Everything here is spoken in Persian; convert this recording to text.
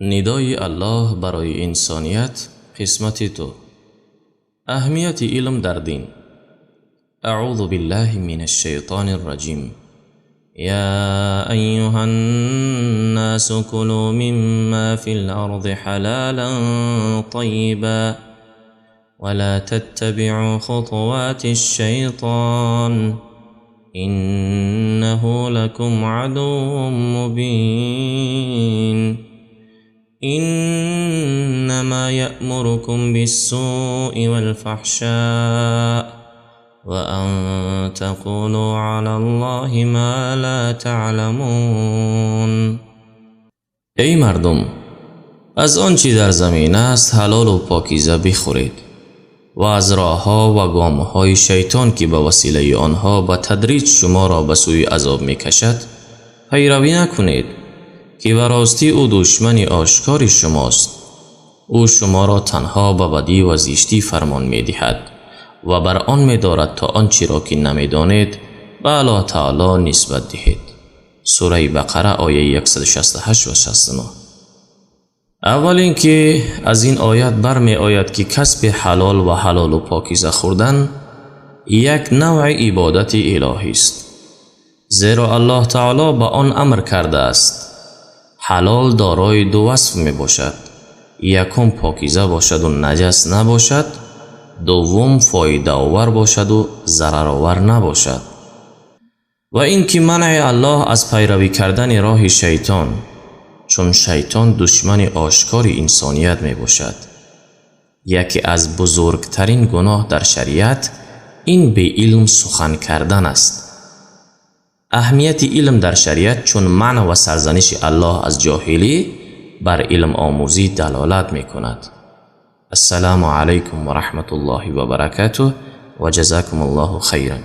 ندای الله برای انسانیت قسمت تو. اهمیت علم در دین. اعوذ بالله من الشیطان الرجیم. یا ایها الناس كلوا مما في الارض حلالا طیبا ولا تتبعوا خطوات الشیطان إنه لكم عدو مبين إنما يأمركم بالسوء والفحشاء وأن تقولوا على الله ما لا تعلمون. ای مردم، از آنچه در زمین است حلال و پاکیزه بخورید و از راه‌ها و گام‌های شیطان که به وسیله آنها به تدریج شما را به سوی عذاب می‌کشد پیروی نکنید که به راستی او دشمن آشکار شماست. او شما را تنها به بدی و زشتی فرمان می‌دهد و بر آن می‌دارد تا آنچه را که نمی‌دانید به الله تعالی نسبت دهید. سوره بقره آیه 168 و 69. اول اینکه از این آیت برمی آید که کسب حلال و پاکیزه خوردن یک نوع عبادت الهی است، زیرا الله تعالی به آن امر کرده است. حلال دارای دو وصف می باشد: یکم پاکیزه باشد و نجس نباشد، دوم فایده آور باشد و ضرر آور نباشد. و اینکه منع الله از پیروی کردن راه شیطان، چون شیطان دشمن آشکار انسانیت می باشد. یکی از بزرگترین گناه در شریعت این به علم سخن کردن است. اهمیت علم در شریعت چون منع و سرزنش الله از جاهلی بر علم آموزی دلالت می کند. السلام علیکم و رحمت الله و برکاته و جزاکم الله خیرا.